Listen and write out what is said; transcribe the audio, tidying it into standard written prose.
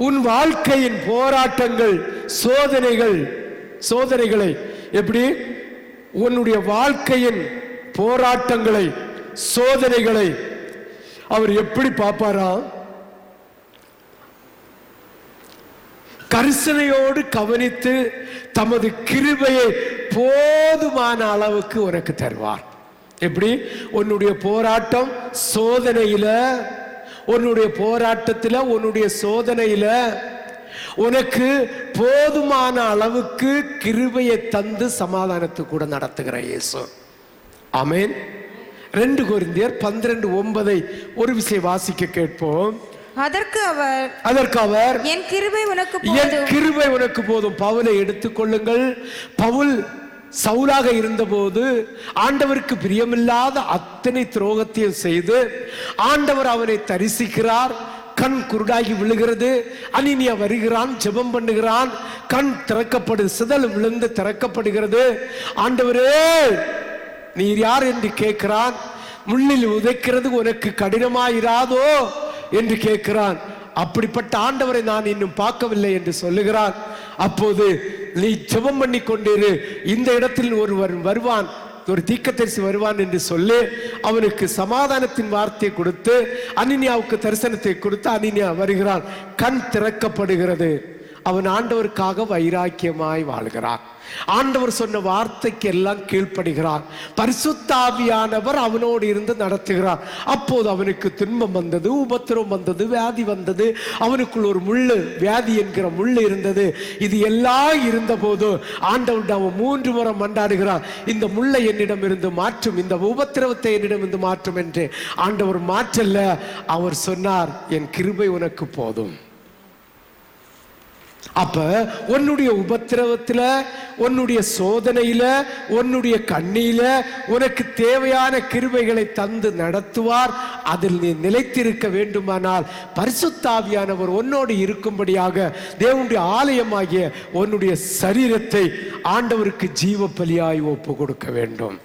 உன் வாழ்க்கையின் போராட்டங்கள், சோதனைகளை எப்படி, உன்னுடைய வாழ்க்கையின் போராட்டங்களை, சோதனைகளை அவர் எப்படி பார்ப்பாரா? கரிசனையோடு கவனித்து தமது கிருபையை போதுமான அளவுக்கு உனக்கு தருவார். எப்படி? உன்னுடைய போராட்டம் சோதனையில, உன்னுடைய போராட்டத்தில், உன்னுடைய சோதனையில உனக்கு போதுமான அளவுக்கு கிருபையை தந்து சமாதானத்தை கூட நடத்துகிற இயேசு. ஆமென். 2 கொரிந்தியர் 12:9 ஒரு விஷயம் வாசிக்க கேட்போம். அதற்கு அவர் என் கிருபை உனக்கு போதும். பவுலை எடுத்துக்கொள்ளுங்கள். பவுல் சவுலாக இருந்தபோது ஆண்டவருக்கு பிரியமில்லாத அத்தனை துரோகத்தையும் செய்து ஆண்டவர் அவனை தரிசிக்கிறார். கண் குருடாகி விழுகிறது. அனினியா வருகிறான், ஜெபம் பண்ணுகிறான், கண் திறக்கப்படுது, சிதல் விழுந்து திறக்கப்படுகிறது. ஆண்டவரே நீர் யார் என்று கேட்கிறான். முள்ளில் உதைக்கிறது உனக்கு கடினமாயிராதோ என்று கேட்கிறான். அப்படிப்பட்ட ஆண்டவரை நான் இன்னும் பார்க்கவில்லை என்று சொல்லுகிறான். அப்போது நீ ஜெபம் பண்ணி கொண்டிரு, இந்த இடத்தில் ஒருவர் வருவான், ஒரு தீர்க்கதரிசி வருவான் என்று சொல்லி அவனுக்கு சமாதானத்தின் வார்த்தையை கொடுத்து அனினியாவுக்கு தரிசனத்தை கொடுத்து அனினியா வருகிறான். கண் திறக்கப்படுகிறது. அவன் ஆண்டவருக்காக வைராக்கியமாய் வாழ்கிறான். ஆண்டவர் சொன்ன வார்த்தைக்கு எல்லாம் கீழ்ப்படுகிறான். பரிசுத்த ஆவியானவர் அவனோடு இருந்து நடத்துகிறார். அப்போது அவனுக்கு துன்பம் வந்தது, உபத்திரம் வந்தது, வியாதி வந்தது. அவனுக்குள் ஒரு முள்ளு, வியாதி என்கிற முள்ளு இருந்தது. இது எல்லாம் இருந்த போது ஆண்டவர் அவன் 3 முறை மண்டாடுகிறான். இந்த முள்ளை என்னிடம் இருந்து மாற்றும், இந்த உபத்திரவத்தை என்னிடம் இருந்து மாற்றும் என்று. ஆண்டவர் மாற்றல்ல, அவர் சொன்னார் என் கிருபை உனக்கு போதும். அப்ப உன்னுடைய உபத்திரவத்துல, உன்னுடைய சோதனையில, உன்னுடைய கண்ணியில உனக்கு தேவையான கிருபைகளை தந்து நடத்துவார். அதில் நீ நிலைத்திருக்க வேண்டுமானால் பரிசுத்த ஆவியானவர் உன்னோடு இருக்கும்படியாக தேவனுடைய ஆலயமாகிய உன்னுடைய சரீரத்தை ஆண்டவருக்கு ஜீவ பலியாய் ஒப்பு கொடுக்க வேண்டும்.